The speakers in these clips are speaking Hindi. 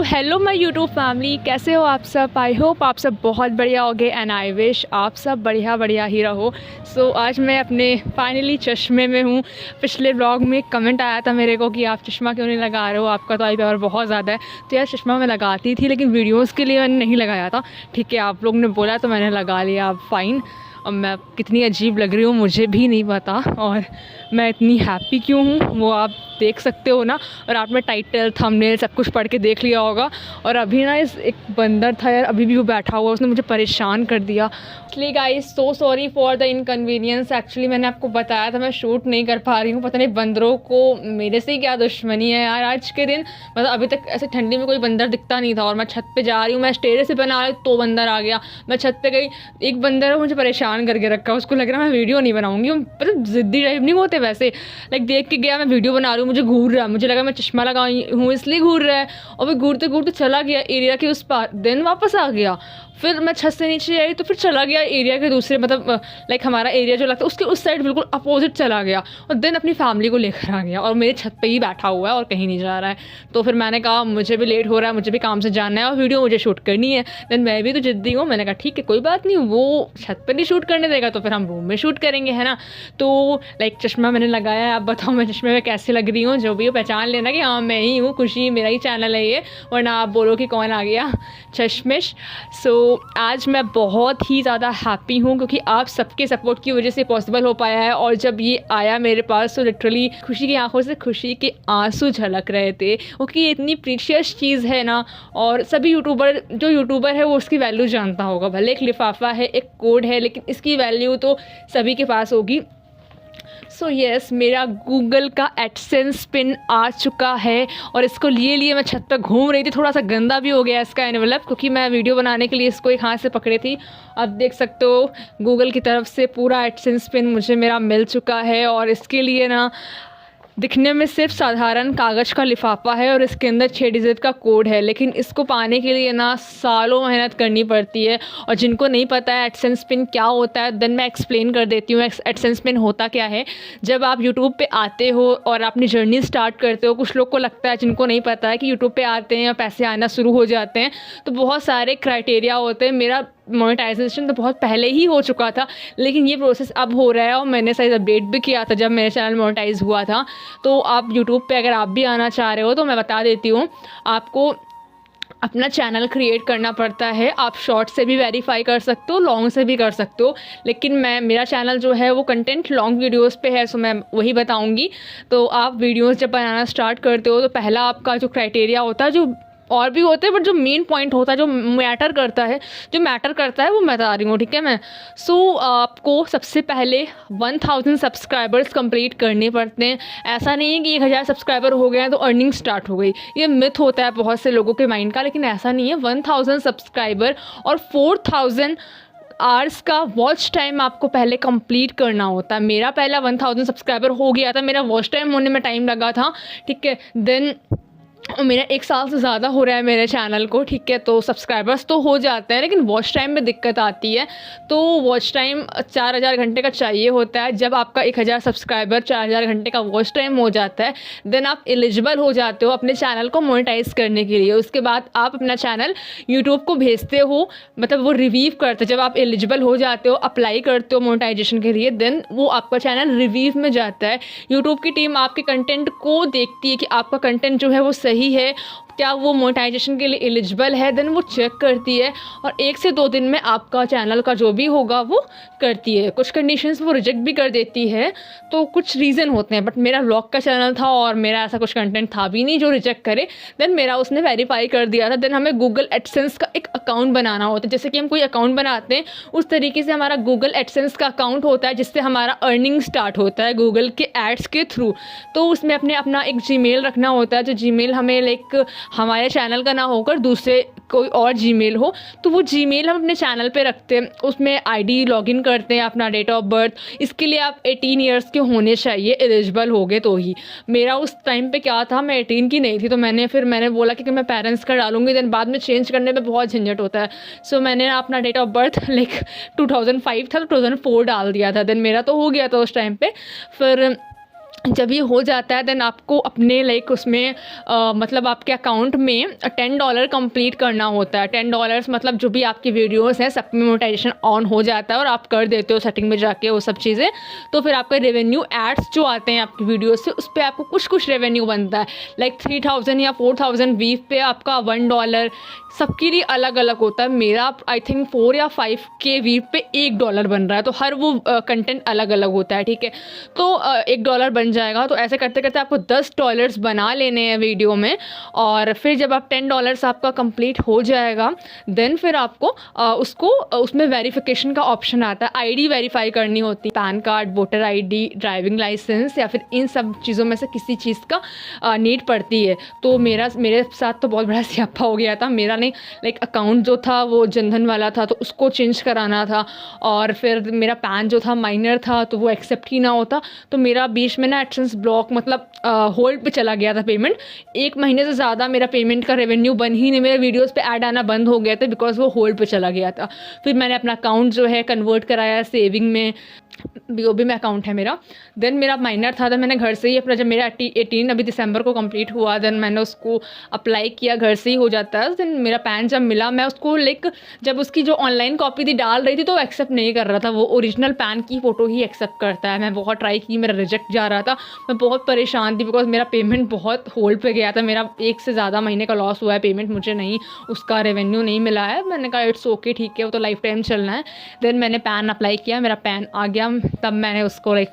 हेलो माय यूट्यूब फैमिली, कैसे हो आप सब। आई होप आप सब बहुत बढ़िया होगे एंड आई विश आप सब बढ़िया ही रहो। आज मैं अपने फाइनली चश्मे में हूँ। पिछले ब्लॉग में एक कमेंट आया था मेरे को कि आप चश्मा क्यों नहीं लगा रहे हो, आपका तो आई पावर बहुत ज़्यादा है। तो यार चश्मा मैं लगाती थी लेकिन वीडियोज़ के लिए मैंने नहीं लगाया था। ठीक है, आप लोग ने बोला तो मैंने लगा लिया। अब फ़ाइन। अब मैं कितनी अजीब लग रही हूँ मुझे भी नहीं पता, और मैं इतनी हैप्पी क्यों हूँ वो आप देख सकते हो ना। और आपने टाइटल थंबनेल सब कुछ पढ़ के देख लिया होगा। और अभी ना इस एक बंदर था यार, अभी भी वो बैठा हुआ, उसने मुझे परेशान कर दिया। इसलिए guys so sorry for the inconvenience. Actually मैंने आपको बताया था मैं शूट नहीं कर पा रही हूँ। पता नहीं बंदरों को मेरे से ही क्या दुश्मनी है यार आज के दिन। मतलब अभी तक ऐसे ठंडी में कोई बंदर दिखता नहीं था और मैं छत पे जा रही हूँ, मैं स्टेयर से बना रही हूँ तो बंदर आ गया। मैं छत पे गई, एक बंदर है मुझे परेशान करके रखा, उसको लग रहा है मैं वीडियो नहीं बनाऊंगी। मतलब जिद्दी टाइप नहीं होते वैसे। लाइक देख के गया मैं वीडियो बना रही हूँ, मुझे घूर रहा है, मुझे लगा मैं चश्मा लगाई हूँ इसलिए घूर रहा है। और वो घूरते घूरते चला गया एरिया के उस पार, देन वापस आ गया। फिर मैं छत से नीचे आई तो फिर चला गया एरिया के दूसरे, मतलब लाइक हमारा एरिया जो लगता है उसके उस साइड बिल्कुल अपोजिट चला गया। और देन अपनी फैमिली को लेकर आ गया और मेरे छत पे ही बैठा हुआ है और कहीं नहीं जा रहा है। तो फिर मैंने कहा मुझे भी लेट हो रहा है, मुझे भी काम से जाना है और वीडियो मुझे शूट करनी है। देन मैं भी तो जिद्दी हूँ, मैंने कहा ठीक है कोई बात नहीं, वो छत पर नहीं शूट करने देगा तो फिर हम रूम में शूट करेंगे, है ना। तो लाइक चश्मा मैंने लगाया है। आप बताओ मैं चश्मे में कैसे लग रही हूँ। जो भी हो पहचान लेना कि हाँ मैं ही हूँ, खुशी मेरा ही चैनल है ये, वरना आप बोलो कि कौन आ गया चश्मिश। आज मैं बहुत ही ज़्यादा हैप्पी हूँ क्योंकि आप सबके सपोर्ट की वजह से पॉसिबल हो पाया है। और जब ये आया मेरे पास तो लिटरली खुशी की आंखों से खुशी के आंसू झलक रहे थे, क्योंकि ये इतनी प्रीशियस चीज़ है ना। और सभी यूट्यूबर है वो उसकी वैल्यू जानता होगा। भले एक लिफाफा है, एक कोड है, लेकिन इसकी वैल्यू तो सभी के पास होगी। सो येस, मेरा गूगल का एडसेंस पिन आ चुका है और इसको लिए मैं छत पर घूम रही थी। थोड़ा सा गंदा भी हो गया इसका एनवेलप, क्योंकि मैं वीडियो बनाने के लिए इसको एक हाथ से पकड़ी थी। अब देख सकते हो गूगल की तरफ से पूरा एडसेंस पिन मुझे मेरा मिल चुका है। और इसके लिए ना दिखने में सिर्फ साधारण कागज़ का लिफाफा है और इसके अंदर 6 डिजिट का कोड है, लेकिन इसको पाने के लिए ना सालों मेहनत करनी पड़ती है। और जिनको नहीं पता है एडसेंस पिन क्या होता है, देन मैं एक्सप्लेन कर देती हूँ एडसेंस पिन होता क्या है। जब आप यूट्यूब पे आते हो और अपनी जर्नी स्टार्ट करते हो, कुछ लोग को लगता है, जिनको नहीं पता है, कि यूट्यूब पे आते हैं और पैसे आना शुरू हो जाते हैं तो बहुत सारे क्राइटेरिया होते हैं। मेरा मोनेटाइजेशन तो बहुत पहले ही हो चुका था, लेकिन ये प्रोसेस अब हो रहा है और मैंने साइज अपडेट भी किया था जब मेरा चैनल मोनेटाइज हुआ था। तो आप यूट्यूब पे अगर आप भी आना चाह रहे हो तो मैं बता देती हूँ, आपको अपना चैनल क्रिएट करना पड़ता है। आप शॉर्ट से भी वेरीफाई कर सकते हो, लॉन्ग से भी कर सकते हो, लेकिन मेरा चैनल जो है वो कंटेंट लॉन्ग वीडियोस पे है, सो मैं वही बताऊंगी। तो आप वीडियोस जब बनाना स्टार्ट करते हो तो पहला आपका जो क्राइटेरिया होता है, जो और भी होते हैं बट जो मेन पॉइंट होता है, जो मैटर करता है वो मैं बता रही हूँ, ठीक है। मैं आपको सबसे पहले 1000 सब्सक्राइबर्स कंप्लीट करने पड़ते हैं। ऐसा नहीं है कि 1000 सब्सक्राइबर हो गए हैं तो अर्निंग स्टार्ट हो गई। ये मिथ होता है बहुत से लोगों के माइंड का, लेकिन ऐसा नहीं है। 1000 सब्सक्राइबर और 4000 आवर्स का वॉच टाइम आपको पहले कंप्लीट करना होता है। मेरा पहला 1000 सब्सक्राइबर हो गया था, मेरा वॉच टाइम होने में टाइम लगा था, ठीक है। देन मेरा 1 साल से ज़्यादा हो रहा है मेरे चैनल को, ठीक है। तो सब्सक्राइबर्स तो हो जाते हैं लेकिन वॉच टाइम में दिक्कत आती है। तो वॉच टाइम 4000 घंटे का चाहिए होता है। जब आपका 1000 सब्सक्राइबर 4000 घंटे का वॉच टाइम हो जाता है, देन आप एलिजिबल हो जाते हो अपने चैनल को मोनेटाइज करने के लिए। उसके बाद आप अपना चैनल यूट्यूब को भेजते हो, मतलब वो रिव्यू करते। जब आप एलिजिबल हो जाते हो, अप्लाई करते हो मोनेटाइजेशन के लिए, देन वो आपका चैनल रिव्यू में जाता है। यूट्यूब की टीम आपके कंटेंट को देखती है कि आपका कंटेंट जो है वो सही है, क्या वो मोनेटाइजेशन के लिए एलिजिबल है, देन वो चेक करती है और 1 से 2 दिन में आपका चैनल का जो भी होगा वो करती है। कुछ कंडीशंस वो रिजेक्ट भी कर देती है, तो कुछ रीज़न होते हैं। बट मेरा व्लॉग का चैनल था और मेरा ऐसा कुछ कंटेंट था भी नहीं जो रिजेक्ट करे, देन मेरा उसने वेरीफाई कर दिया था। देन हमें गूगल एडसेंस का एक अकाउंट बनाना होता है। जैसे कि हम कोई अकाउंट बनाते हैं उस तरीके से हमारा गूगल एडसेंस का अकाउंट होता है, जिससे हमारा अर्निंग स्टार्ट होता है गूगल के एड्स के थ्रू। तो उसमें अपना एक जीमेल रखना होता है, जो जीमेल हमें लाइक हमारे चैनल का ना होकर दूसरे कोई और जीमेल हो, तो वो जीमेल हम अपने चैनल पे रखते हैं। उसमें आईडी लॉगिन करते हैं, अपना डेट ऑफ बर्थ। इसके लिए आप 18 ईयर्स के होने चाहिए, एलिजिबल हो गए तो ही। मेरा उस टाइम पे क्या था, मैं 18 की नहीं थी, तो मैंने बोला कि मैं पेरेंट्स का डालूंगी, देन बाद में चेंज करने में बहुत झंझट होता है। सो मैंने अपना डेट ऑफ बर्थ लाइक 2005 था तो 2004 डाल दिया था। देन मेरा तो हो गया था उस टाइम पे। फिर जब ये हो जाता है देन आपको अपने लाइक उसमें मतलब आपके अकाउंट में $10 कंप्लीट करना होता है। $10 मतलब जो भी आपकी वीडियोस हैं सब में मोनेटाइजेशन ऑन हो जाता है और आप कर देते हो सेटिंग में जाके वो सब चीज़ें। तो फिर आपका रेवेन्यू एड्स जो आते हैं आपकी वीडियोस से उस पर आपको कुछ रेवेन्यू बनता है। लाइक 3000 या 4000 व्यूज पे आपका $1, सबके लिए अलग अलग होता है। मेरा आई थिंक 4 या 5 के व्यू पे $1 बन रहा है। तो हर वो कंटेंट अलग अलग होता है, ठीक है। तो $1 बन जाएगा। तो ऐसे करते करते आपको $10 बना लेने हैं वीडियो में। और फिर जब आप $10 आपका कंप्लीट हो जाएगा देन फिर आपको उसको उसमें वेरिफिकेशन का ऑप्शन आता है। आईडी वेरीफाई करनी होती है, PAN card, voter ID, driving licence या फिर इन सब चीज़ों में से किसी चीज़ का नीड पड़ती है। तो मेरे साथ तो बहुत बड़ा स्यापा हो गया था। मेरा नहीं लाइक अकाउंट जो था वो जनधन वाला था तो उसको चेंज कराना था। और फिर मेरा पैन जो था माइनर था तो वो एक्सेप्ट ही ना होता। तो मेरा बीच में ना एडसेंस ब्लॉक मतलब होल्ड पे चला गया था पेमेंट। 1 महीने से ज़्यादा मेरा पेमेंट का रेवेन्यू बन ही नहीं, मेरे वीडियोस पे ऐड आना बंद हो गया था बिकॉज वो होल्ड पे चला गया था। फिर मैंने अपना अकाउंट जो है कन्वर्ट कराया सेविंग में, BOB में अकाउंट है मेरा। देन मेरा माइनर था तो मैंने घर से ही अपना, जब मेरा 18 अभी दिसंबर को कंप्लीट हुआ देन मैंने उसको अप्लाई किया, घर से ही हो जाता है। देन मेरा पैन जब मिला मैं उसको लाइक जब उसकी जो ऑनलाइन कॉपी थी डाल रही थी तो वो एक्सेप्ट नहीं कर रहा था, वो ओरिजिनल पैन की फ़ोटो ही एक्सेप्ट करता है। मैं बहुत ट्राई की, मेरा रिजेक्ट जा रहा था। मैं बहुत परेशान थी बिकॉज मेरा पेमेंट बहुत होल्ड पे गया था। मेरा 1 से ज़्यादा महीने का लॉस हुआ है, पेमेंट मुझे नहीं, उसका रेवेन्यू नहीं मिला है। मैंने कहा इट्स ओके, ठीक है, वो तो लाइफ टाइम चलना है। देन मैंने पैन अप्लाई किया, मेरा पैन आ गया। तब मैंने उसको लाइक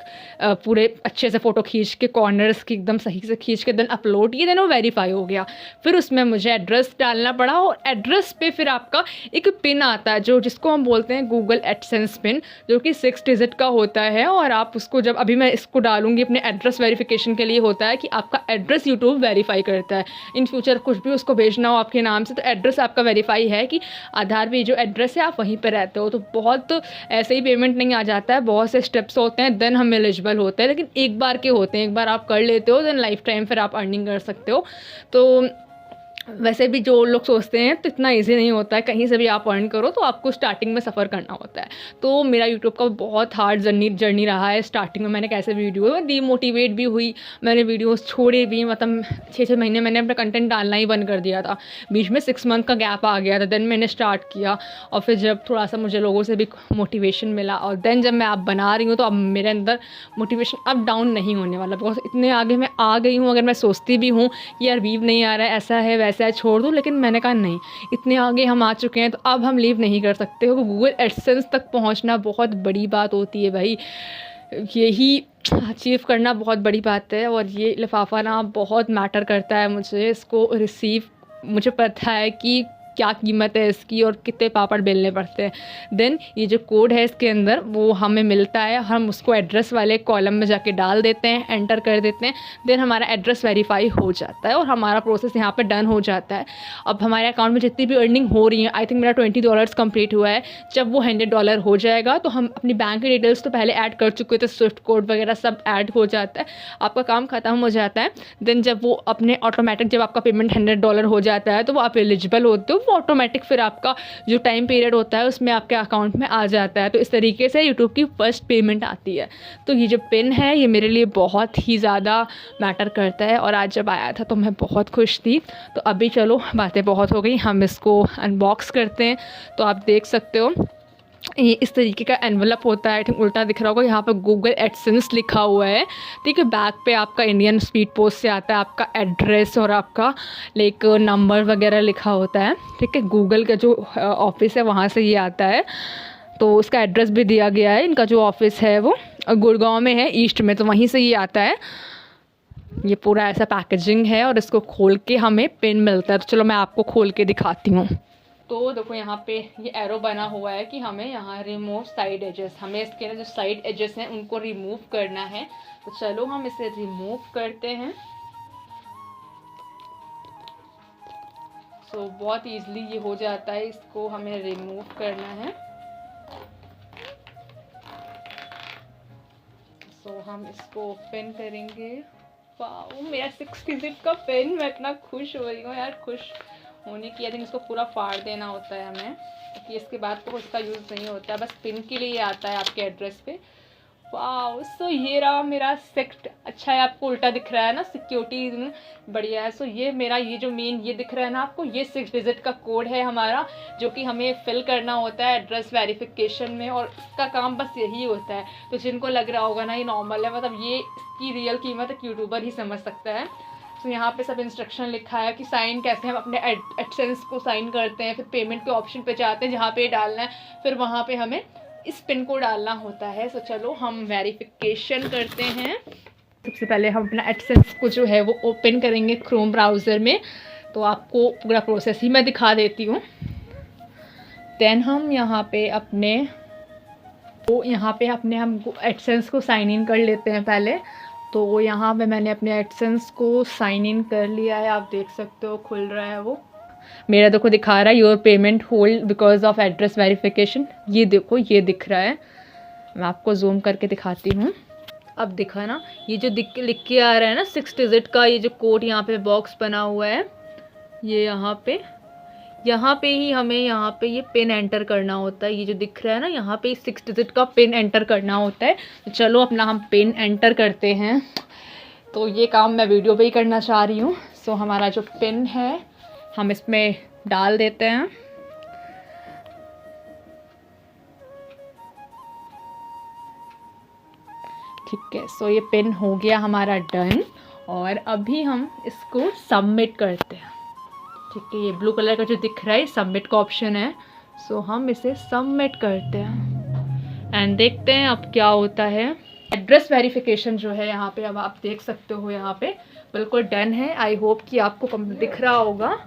पूरे अच्छे से फ़ोटो खींच के कॉर्नर्स की एकदम सही से खींच के देन अपलोड किए, देन वो वेरीफाई हो गया। फिर उसमें मुझे एड्रेस डालना पड़ा और एड्रेस पे फिर आपका एक पिन आता है जो जिसको हम बोलते हैं गूगल एडसेंस पिन, जो कि 6 डिजिट का होता है। और आप उसको जब अभी मैं इसको डालूंगी अपने एड्रेस वेरिफिकेशन के लिए होता है कि आपका एड्रेस यूट्यूब वेरीफाई करता है। इन फ्यूचर कुछ भी उसको भेजना हो आपके नाम से तो एड्रेस आपका वेरीफाई है कि आधार पे जो एड्रेस है आप वहीं पर रहते हो। तो बहुत ऐसे ही पेमेंट नहीं आ जाता है, बहुत से स्टेप्स होते हैं देन हम एलिजिबल होते हैं। लेकिन एक बार के होते हैं, एक बार आप कर लेते हो देन लाइफ टाइम फिर आप अर्निंग कर सकते हो। तो वैसे भी जो लोग सोचते हैं तो इतना इजी नहीं होता है, कहीं से भी आप अर्न करो तो आपको स्टार्टिंग में सफ़र करना होता है। तो मेरा यूट्यूब का बहुत हार्ड जर्नी रहा है। स्टार्टिंग में मैंने कैसे वीडियो डीमोटिवेट भी हुई, मैंने वीडियोस छोड़े भी, मतलब 6-6 महीने मैंने अपना कंटेंट डालना ही बंद कर दिया था। बीच में 6 मंथ का गैप आ गया था, देन मैंने स्टार्ट किया। और फिर जब थोड़ा सा मुझे लोगों से भी मोटिवेशन मिला और देन जब मैं अब बना रही हूँ तो अब मेरे अंदर मोटिवेशन अप डाउन नहीं होने वाला बिकॉज इतने आगे मैं आ गई हूँ। अगर मैं सोचती भी हूँ कि यार वीव नहीं आ रहा है, ऐसा है वैसा है, छोड़ दूँ, लेकिन मैंने कहा नहीं, इतने आगे हम आ चुके हैं तो अब हम लीव नहीं कर सकते हो। गूगल एडसेंस तक पहुंचना बहुत बड़ी बात होती है भाई, यही अचीव करना बहुत बड़ी बात है। और ये लिफाफा ना बहुत मैटर करता है मुझे, इसको रिसीव, मुझे पता है कि क्या कीमत है इसकी और कितने पापड़ बेलने पड़ते हैं। देन ये जो कोड है इसके अंदर वो हमें मिलता है, हम उसको एड्रेस वाले कॉलम में जाके डाल देते हैं, एंटर कर देते हैं, देन हमारा एड्रेस वेरीफाई हो जाता है और हमारा प्रोसेस यहाँ पे डन हो जाता है। अब हमारे अकाउंट में जितनी भी अर्निंग हो रही है, आई थिंक मेरा $20 कंप्लीट हुआ है। जब वो $100 हो जाएगा तो हम अपनी बैंक की डिटेल्स तो पहले ऐड कर चुके थे, स्विफ्ट कोड वगैरह सब ऐड हो जाता है, आपका काम ख़त्म हो जाता है। देन जब वो अपने ऑटोमेटिक जब आपका पेमेंट $100 हो जाता है तो वो आप एलिजिबल होते हो, वो ऑटोमेटिक फिर आपका जो टाइम पीरियड होता है उसमें आपके अकाउंट में आ जाता है। तो इस तरीके से यूट्यूब की फर्स्ट पेमेंट आती है। तो ये जो पिन है ये मेरे लिए बहुत ही ज़्यादा मैटर करता है और आज जब आया था तो मैं बहुत खुश थी। तो अभी चलो बातें बहुत हो गई, हम इसको अनबॉक्स करते हैं। तो आप देख सकते हो ये इस तरीके का एनवलप होता है, ठीक उल्टा दिख रहा होगा, यहाँ पर गूगल एडसेंस लिखा हुआ है, ठीक है। बैक पे आपका इंडियन स्पीड पोस्ट से आता है, आपका एड्रेस और आपका लाइक नंबर वगैरह लिखा होता है, ठीक है। गूगल का जो ऑफिस है वहाँ से ये आता है, तो उसका एड्रेस भी दिया गया है। इनका जो ऑफिस है वो गुड़गांव में है, ईस्ट में, तो वहीं से ये आता है। ये पूरा ऐसा पैकेजिंग है और इसको खोल के हमें पिन मिलता है। तो चलो मैं आपको खोल के दिखाती हूँ। तो देखो यहाँ पे ये एरो बना हुआ है कि हमें यहाँ रिमूव साइड एजेस, हमें इसके ना जो साइड एजेस हैं उनको रिमूव करना है। तो चलो हम इसे रिमूव करते हैं। सो बहुत इजीली ये हो जाता है, इसको हमें रिमूव करना है। सो हम इसको ओपन करेंगे। वाओ, मेरा 6 डिजिट का पेन, मैं इतना खुश हो रही हूँ यार। खुश होने की आई थिंक इसको पूरा फाड़ देना होता है हमें, क्योंकि इसके बाद तो इसका यूज़ नहीं होता है, बस पिन के लिए आता है आपके एड्रेस पे। वाह। सो ये रहा मेरा सेक्ट। अच्छा है, आपको उल्टा दिख रहा है ना, सिक्योरिटी बढ़िया है। सो ये मेरा ये जो मेन ये दिख रहा है ना आपको, ये 6 डिजिट का कोड है हमारा, जो कि हमें फिल करना होता है एड्रेस वेरिफिकेशन में, और इसका काम बस यही होता है। तो जिनको लग रहा होगा ना ये नॉर्मल है, मतलब ये इसकी रियल कीमत एक यूट्यूबर ही समझ सकता है। तो यहाँ पे सब इंस्ट्रक्शन लिखा है कि साइन कैसे हम अपने एडसेंस को साइन करते हैं, फिर पेमेंट के ऑप्शन पे जाते हैं जहाँ पे डालना है, फिर वहाँ पे हमें इस पिन को डालना होता है। तो चलो हम वेरिफिकेशन करते हैं। सबसे पहले हम अपना एडसेंस को जो है वो ओपन करेंगे क्रोम ब्राउज़र में। तो आपको पूरा प्रोसेस ही मैं दिखा देती हूँ। देन हम यहाँ पे अपने हम एडसेंस को साइन इन कर लेते हैं पहले। तो यहाँ पे मैंने अपने एडसेंस को साइन इन कर लिया है, आप देख सकते हो खुल रहा है वो मेरा। देखो दिखा रहा है your payment hold because of address verification. ये देखो ये दिख रहा है, मैं आपको जूम करके दिखाती हूँ। अब दिखा ना, ये जो लिख के आ रहा है ना 6 डिजिट का ये जो कोड यहाँ पे बॉक्स बना हुआ है, ये यहाँ पे ही हमें यहाँ पे ये पिन एंटर करना होता है। ये जो दिख रहा है ना यहाँ पे 6 डिजिट का पिन एंटर करना होता है। तो चलो अपना हम पिन एंटर करते हैं। तो ये काम मैं वीडियो पे ही करना चाह रही हूँ। सो हमारा जो पिन है हम इसमें डाल देते हैं। ठीक है, सो ये पिन हो गया हमारा डन। और अभी हम इसको सबमिट करते हैं। ठीक है, ये ब्लू कलर का जो दिख रहा है सबमिट का ऑप्शन है। सो हम इसे सबमिट करते हैं एंड देखते हैं अब क्या होता है। एड्रेस वेरिफिकेशन जो है यहाँ पे अब आप देख सकते हो, यहाँ पे बिल्कुल डन है। आई होप कि आपको दिख रहा होगा।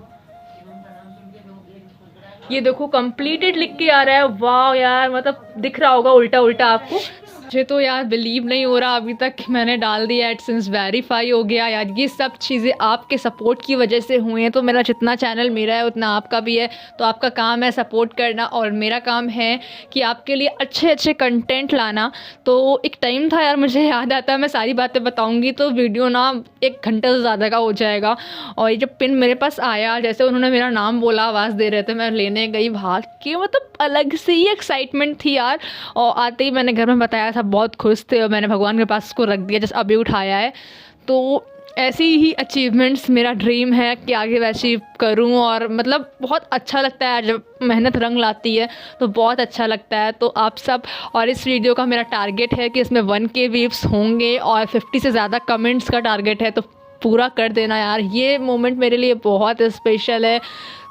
ये देखो कंप्लीटेड लिख के आ रहा है। वाह यार, मतलब दिख रहा होगा उल्टा उल्टा आपको। मुझे तो यार बिलीव नहीं हो रहा अभी तक मैंने डाल दिया, एडसेंस वेरीफाई हो गया यार। ये सब चीज़ें आपके सपोर्ट की वजह से हुई हैं। तो मेरा जितना चैनल मेरा है उतना आपका भी है। तो आपका काम है सपोर्ट करना और मेरा काम है कि आपके लिए अच्छे अच्छे कंटेंट लाना। तो एक टाइम था यार, मुझे याद आता है, मैं सारी बातें बताऊँगी तो वीडियो ना 1 घंटे से ज़्यादा का हो जाएगा। और ये जब पिन मेरे पास आया, जैसे उन्होंने मेरा नाम बोला, आवाज़ दे रहे थे, मैं लेने गई भाग के, मतलब अलग से ही एक्साइटमेंट थी यार। और आते ही मैंने घर में बताया था, बहुत खुश थे और मैंने भगवान के पास उसको रख दिया, जैसे अभी उठाया है। तो ऐसी ही अचीवमेंट्स मेरा ड्रीम है कि आगे मैं अचीव करूं। और मतलब बहुत अच्छा लगता है जब मेहनत रंग लाती है, तो बहुत अच्छा लगता है। तो आप सब, और इस वीडियो का मेरा टारगेट है कि इसमें 1K व्यूज़ होंगे और 50 से ज़्यादा कमेंट्स का टारगेट है। तो पूरा कर देना यार, ये मोमेंट मेरे लिए बहुत स्पेशल है।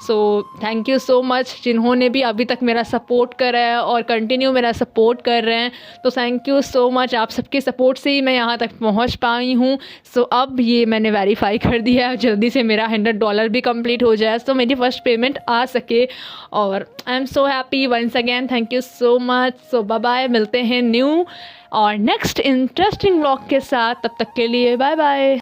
So thank you so much जिन्होंने भी अभी तक मेरा सपोर्ट करा है और कंटिन्यू मेरा सपोर्ट कर रहे हैं। तो थैंक यू सो मच, आप सबके सपोर्ट से ही मैं यहाँ तक पहुँच पाई हूँ। सो अब ये मैंने वेरीफाई कर दिया है, जल्दी से मेरा $100 भी कंप्लीट हो जाए तो मेरी फर्स्ट पेमेंट आ सके। और I am so happy once again, thank you so much. So bye bye, मिलते हैं न्यू और नेक्स्ट इंटरेस्टिंग व्लॉग के साथ। तब तक के लिए बाय बाय।